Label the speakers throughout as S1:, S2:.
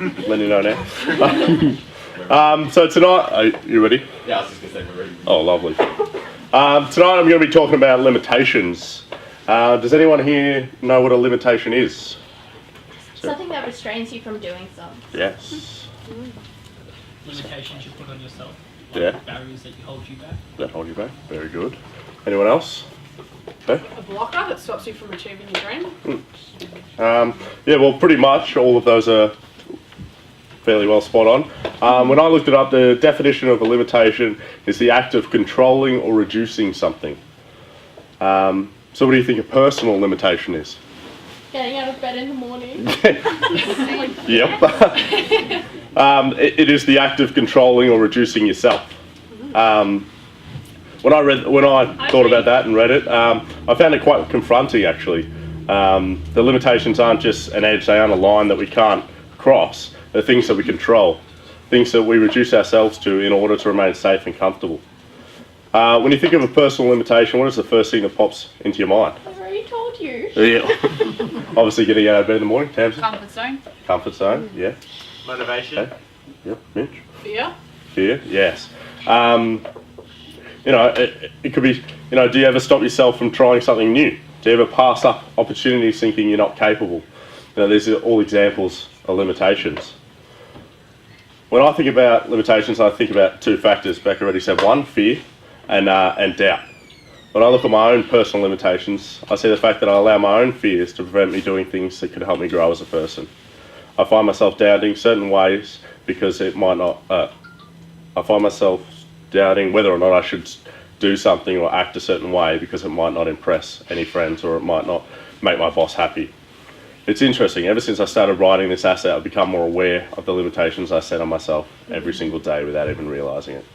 S1: letting you know now. So tonight, are you ready?
S2: Yeah, I was just going to say we're ready.
S1: Oh, lovely. Tonight I'm going to be talking about limitations. Does anyone here know what a limitation is?
S3: Something that restrains you from doing something.
S1: Yes.
S4: Limitations you put on yourself.
S1: Yeah.
S4: Barriers that hold you back.
S1: That hold you back. Very good. Anyone else? Okay.
S5: A blocker that stops you from achieving your dream?
S1: Yeah, well, pretty much all of those are fairly well spot on. When I looked it up, the definition of a limitation is the act of controlling or reducing something. So what do you think a personal limitation is?
S3: Getting out of bed in the morning.
S1: Yep. It is the act of controlling or reducing yourself. When I thought about that and read it, I found it quite confronting actually. The limitations aren't just an edge, they aren't a line that we can't cross. They're things that we control, things that we reduce ourselves to in order to remain safe and comfortable. When you think of a personal limitation, what is the first thing that pops into your mind?
S3: I've already told you.
S1: Yeah. Obviously getting out of bed in the morning, Tamsin.
S5: Comfort zone.
S1: Comfort zone, yeah.
S2: Motivation.
S1: Okay. Yep, Mitch.
S5: Fear.
S1: Fear, yes. It could be, do you ever stop yourself from trying something new? Do you ever pass up opportunities thinking you're not capable? These are all examples of limitations. When I think about limitations, I think about two factors. Becca already said one, fear, and doubt. When I look at my own personal limitations, I see the fact that I allow my own fears to prevent me doing things that could help me grow as a person. I find myself doubting certain ways because it might not, I find myself doubting whether or not I should do something or act a certain way because it might not impress any friends or it might not make my boss happy. It's interesting, ever since I started writing this essay, I've become more aware of the limitations I set on myself every single day without even realising it.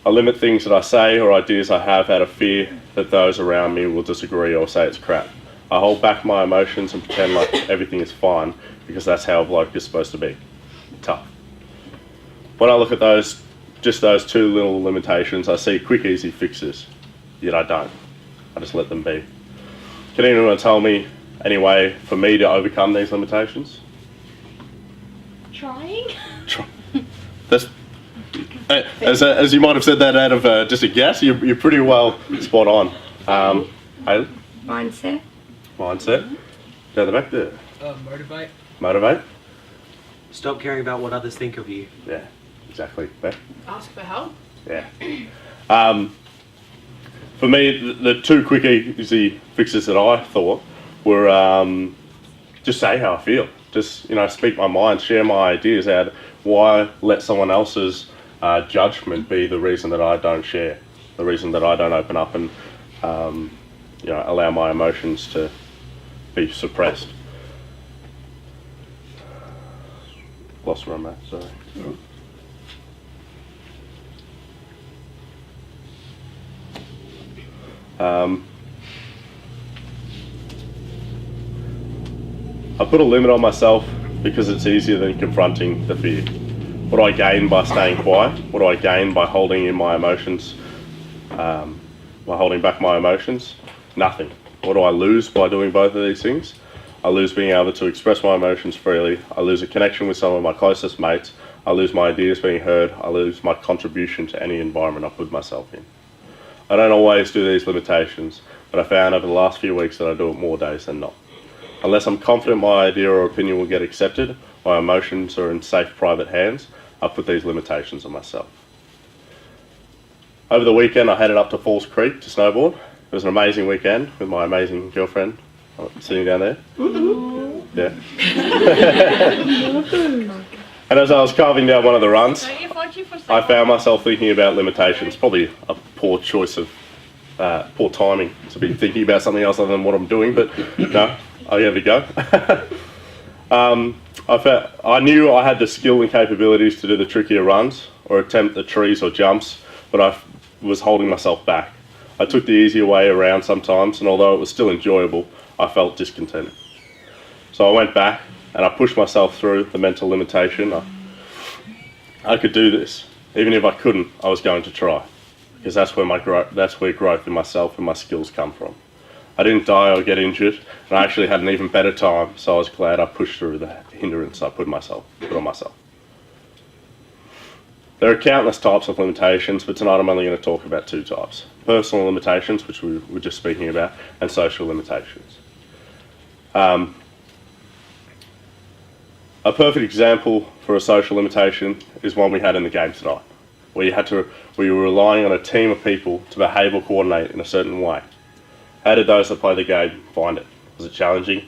S1: I limit things that I say or ideas I have out of fear that those around me will disagree or say it's crap. I hold back my emotions and pretend like everything is fine because that's how a bloke is supposed to be. Tough. When I look at just those two little limitations, I see quick, easy fixes. Yet I don't. I just let them be. Can anyone tell me any way for me to overcome these limitations?
S3: Trying?
S1: That's, as you might have said that out of just a guess, you're pretty well spot on. Hayley?
S6: Mindset.
S1: Mindset. Down the back there.
S4: Motivate.
S1: Motivate.
S2: Stop caring about what others think of you.
S1: Yeah, exactly. Beth?
S5: Ask for help.
S1: Yeah. For me, the two quick, easy fixes that I thought were just say how I feel. Just, speak my mind, share my ideas out. Why let someone else's judgment be the reason that I don't share, the reason that I don't open up and, allow my emotions to be suppressed. Lost where I'm at, sorry. I put a limit on myself because it's easier than confronting the fear. What do I gain by staying quiet? What do I gain by holding in my emotions, by holding back my emotions? Nothing. What do I lose by doing both of these things? I lose being able to express my emotions freely. I lose a connection with some of my closest mates. I lose my ideas being heard. I lose my contribution to any environment I put myself in. I don't always do these limitations, but I found over the last few weeks that I do it more days than not. Unless I'm confident my idea or opinion will get accepted, my emotions are in safe private hands, I put these limitations on myself. Over the weekend I headed up to Falls Creek to snowboard. It was an amazing weekend with my amazing girlfriend sitting down there. Yeah. And as I was carving down one of the runs, I found myself thinking about limitations. Probably a poor choice of poor timing to be thinking about something else other than what I'm doing, but no, I gave it a go. I knew I had the skill and capabilities to do the trickier runs or attempt the trees or jumps, but I was holding myself back. I took the easier way around sometimes, and although it was still enjoyable, I felt discontented. So I went back and I pushed myself through the mental limitation. I could do this. Even if I couldn't, I was going to try, because that's where growth in myself and my skills come from. I didn't die or get injured, and I actually had an even better time, so I was glad I pushed through the hindrance I put on myself. There are countless types of limitations, but tonight I'm only going to talk about 2 types. Personal limitations, which we were just speaking about, and social limitations. A perfect example for a social limitation is one we had in the game tonight, where you were relying on a team of people to behave or coordinate in a certain way. How did those that play the game find it? Was it challenging,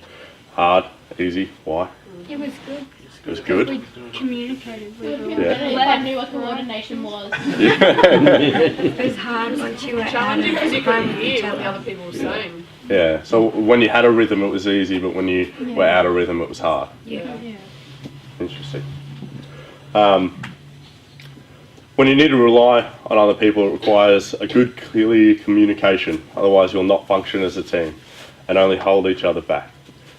S1: hard, easy? Why?
S6: It was good.
S1: It was good.
S6: We communicated really well.
S3: If I knew what coordination was.
S6: It was hard once you were out
S5: Challenging because you
S6: and
S5: couldn't
S6: playing with each
S5: hear what the
S6: other.
S5: other people were saying.
S1: Yeah, so when you had a rhythm it was easy, but when you were out of rhythm it was hard.
S6: Yeah.
S1: Interesting. When you need to rely on other people, it requires a good, clear communication. Otherwise, you'll not function as a team and only hold each other back.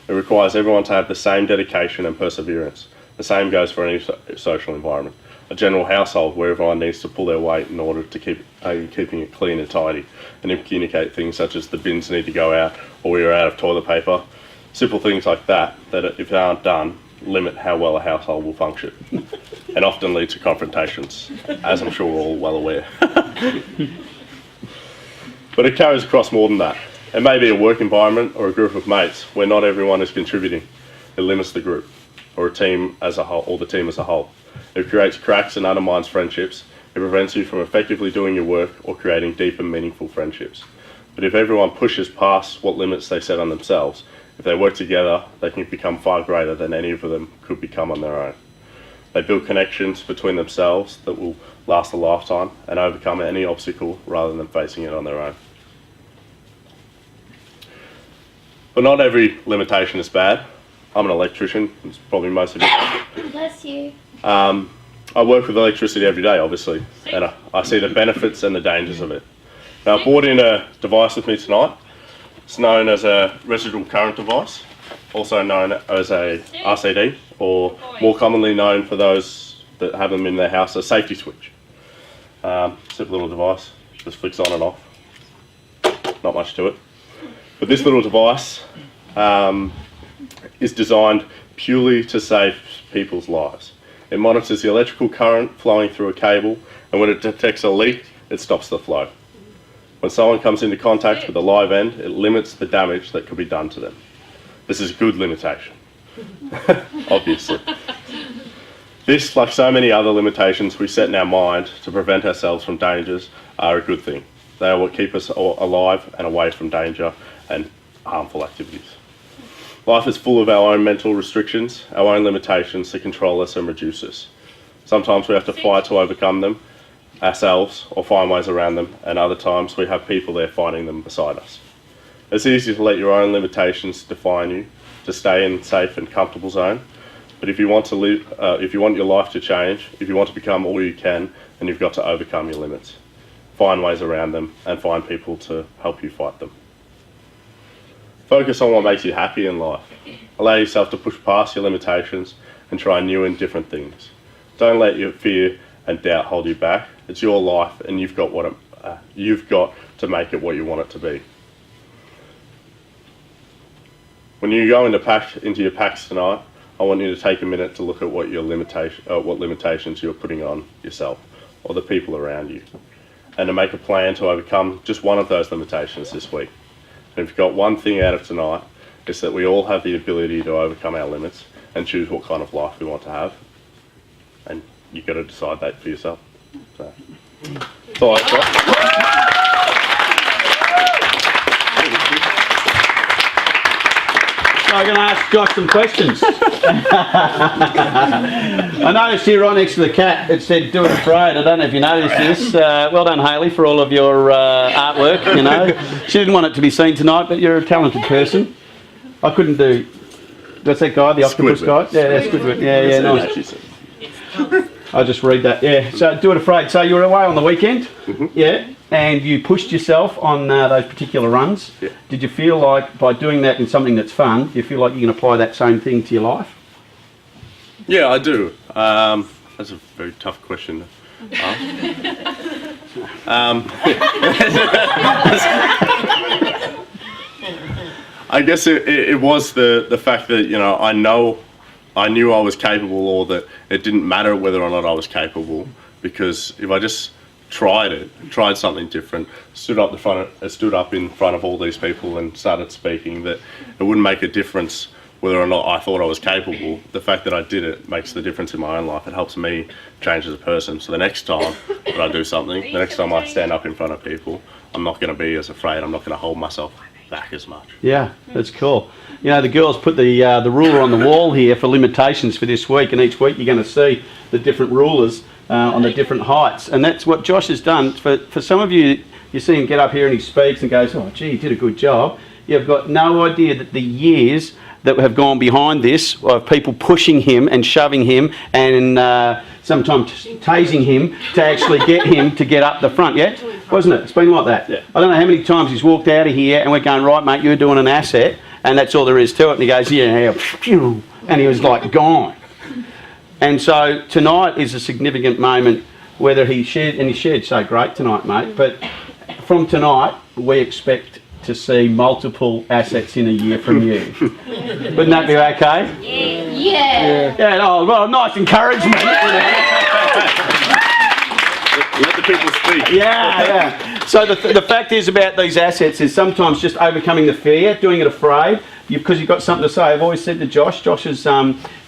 S1: It requires everyone to have the same dedication and perseverance. The same goes for any social environment. A general household where everyone needs to pull their weight in order to keep keeping it clean and tidy, and then communicate things such as the bins need to go out, or we are out of toilet paper. Simple things like that, that if they aren't done, limit how well a household will function, and often lead to confrontations, as I'm sure we're all well aware. But it carries across more than that. It may be a work environment or a group of mates where not everyone is contributing. It limits the group, or a team as a whole, or the team as a whole. It creates cracks and undermines friendships. It prevents you from effectively doing your work or creating deep and meaningful friendships. But if everyone pushes past what limits they set on themselves, if they work together, they can become far greater than any of them could become on their own. They build connections between themselves that will last a lifetime and overcome any obstacle rather than facing it on their own. But not every limitation is bad. I'm an electrician, it's probably most of you.
S3: Bless you.
S1: I work with electricity every day, obviously, and I see the benefits and the dangers of it. Now, I brought in a device with me tonight. It's known as a residual current device, also known as a RCD, or more commonly known for those that have them in their house, a safety switch. Simple little device, just flicks on and off. Not much to it. But this little device is designed purely to save people's lives. It monitors the electrical current flowing through a cable, and when it detects a leak, it stops the flow. When someone comes into contact with a live end, it limits the damage that could be done to them. This is a good limitation, obviously. This, like so many other limitations we set in our mind to prevent ourselves from dangers, are a good thing. They are what keep us alive and away from danger and harmful activities. Life is full of our own mental restrictions, our own limitations to control us and reduce us. Sometimes we have to fight to overcome them ourselves or find ways around them, and other times we have people there fighting them beside us. It's easy to let your own limitations define you, to stay in a safe and comfortable zone, but if you want to live, if you want your life to change, if you want to become all you can, then you've got to overcome your limits. Find ways around them and find people to help you fight them. Focus on what makes you happy in life. Allow yourself to push past your limitations and try new and different things. Don't let your fear and doubt hold you back. It's your life, and you've got to make it what you want it to be. When you go into your packs tonight, I want you to take a minute to look at what limitations you're putting on yourself or the people around you, and to make a plan to overcome just one of those limitations this week. And if you've got one thing out of tonight, it's that we all have the ability to overcome our limits and choose what kind of life we want to have. And you've got to decide that for yourself. So, that's all I've got.
S7: So I'm going to ask Josh some questions. I noticed here right next to the cat it said "Do It Afraid." I don't know if you noticed this. Well done, Hayley, for all of your artwork. You know, she didn't want it to be seen tonight, but you're a talented person. I couldn't do. That's that guy, the octopus guy. Yeah, that's Squidward. Yeah, nice. I'll just read that. Yeah. So "Do It Afraid." So you were away on the weekend.
S1: Mm-hmm.
S7: Yeah. And you pushed yourself on those particular runs.
S1: Yeah.
S7: Did you feel like by doing that in something that's fun, do you feel like you can apply that same thing to your life?
S1: Yeah, I do. That's a very tough question to ask. I guess it was the fact that, you know, I knew I was capable, or that it didn't matter whether or not I was capable, because if I just tried something different, stood up in front of all these people and started speaking, that it wouldn't make a difference whether or not I thought I was capable. The fact that I did it makes the difference in my own life. It helps me change as a person. So the next time that I do something, the next time I stand up in front of people, I'm not going to be as afraid. I'm not going to hold myself back as much.
S7: Yeah, that's cool. You know, the girls put the ruler on the wall here for limitations for this week, and each week you're going to see the different rulers on the different heights. And that's what Josh has done. For some of you, you see him get up here and he speaks and goes, oh, gee, he did a good job. You've got no idea that the years that have gone behind this, of people pushing him and shoving him and sometimes tasing him to actually get him to get up the front, yeah? Wasn't it? It's been like that.
S1: Yeah.
S7: I don't know how many times he's walked out of here and we're going, right, mate, you're doing an asset, and that's all there is to it. And he goes, yeah, phew, and he was like gone. And so tonight is a significant moment, whether he shared, and he shared so great tonight, mate, but from tonight we expect to see multiple assets in a year from you. Wouldn't that be okay?
S3: Yeah.
S7: Yeah, oh, well, nice encouragement.
S1: Let the people speak.
S7: Yeah. So the fact is about these assets is sometimes just overcoming the fear, doing it afraid, because you've got something to say. I've always said to Josh is,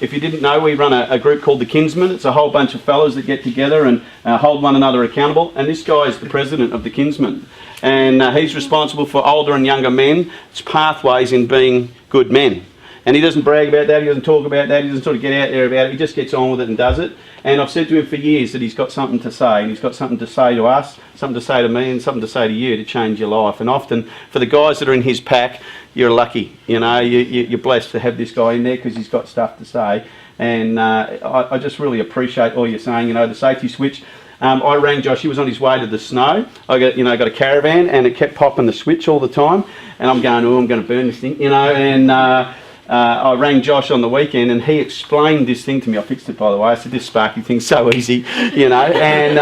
S7: if you didn't know, we run a group called the Kinsmen. It's a whole bunch of fellows that get together and hold one another accountable. And this guy is the president of the Kinsmen. And he's responsible for older and younger men's pathways in being good men. And he doesn't brag about that, he doesn't talk about that, he doesn't sort of get out there about it, he just gets on with it and does it. And I've said to him for years that he's got something to say, and he's got something to say to us, something to say to me, and something to say to you to change your life. And often, for the guys that are in his pack, you're lucky, you know, you're blessed to have this guy in there because he's got stuff to say. And I just really appreciate all you're saying, you know, the safety switch. I rang Josh, he was on his way to the snow. I got a caravan and it kept popping the switch all the time. And I'm going, oh, I'm going to burn this thing, you know, and I rang Josh on the weekend and he explained this thing to me. I fixed it, by the way. I said, this Sparky thing's so easy, you know. And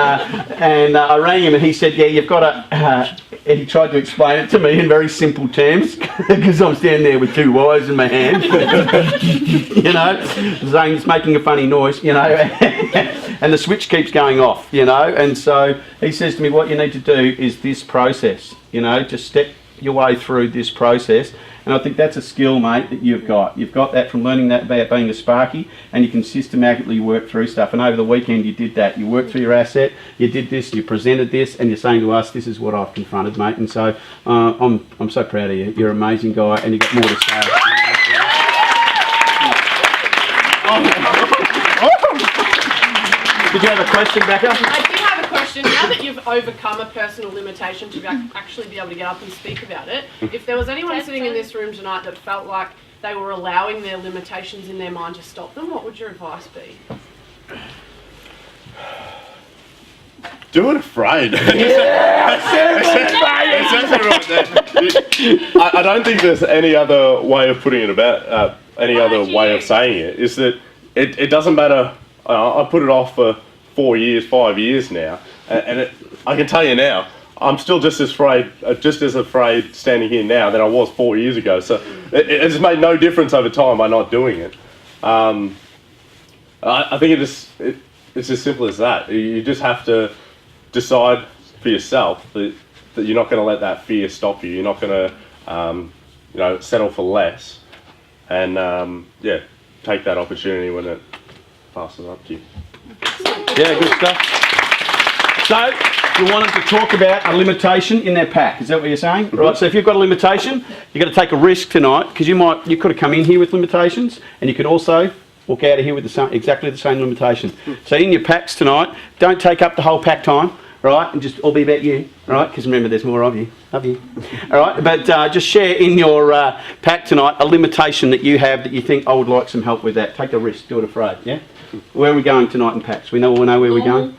S7: I rang him and he said, yeah, you've got to... and he tried to explain it to me in very simple terms because I'm standing there with two wires in my hand, you know, saying it's making a funny noise, you know. And the switch keeps going off, you know. And so he says to me, what you need to do is this process, you know, just step your way through this process. And I think that's a skill, mate, that you've got. You've got that from learning that about being a Sparky, and you can systematically work through stuff. And over the weekend you did that. You worked through your asset, you did this, you presented this, and you're saying to us, this is what I've confronted, mate. And so I'm so proud of you. You're an amazing guy, and you've got more to say. Did you have a question, Becca?
S5: I do have a question. Now that you've overcome a personal limitation to actually be able to get up and speak about it, if there was anyone sitting in this room tonight that felt like they were allowing their limitations in their mind to stop them, what would your advice be?
S1: Do it afraid. I don't think there's any other way of putting it about, any other way of saying it, is that it doesn't matter. I put it off for 4 years, 5 years now, and I can tell you now, I'm still just as afraid standing here now than I was 4 years ago. So it's made no difference over time by not doing it. I think it's as simple as that. You just have to decide for yourself that you're not going to let that fear stop you. You're not going to, settle for less, and take that opportunity when it passes up to you.
S7: Yeah, good stuff. So, you want them to talk about a limitation in their pack. Is that what you're saying? Mm-hmm. Right. So if you've got a limitation, you've got to take a risk tonight, because you could have come in here with limitations, and you could also walk out of here with exactly the same limitation. So in your packs tonight, don't take up the whole pack time, right? And just all be about you, right? Because remember, there's more of you. Love you. All right. But just share in your pack tonight a limitation that you have that you think I would like some help with that. Take a risk. Do it afraid. Yeah. Where are we going tonight in packs? We know where we're going.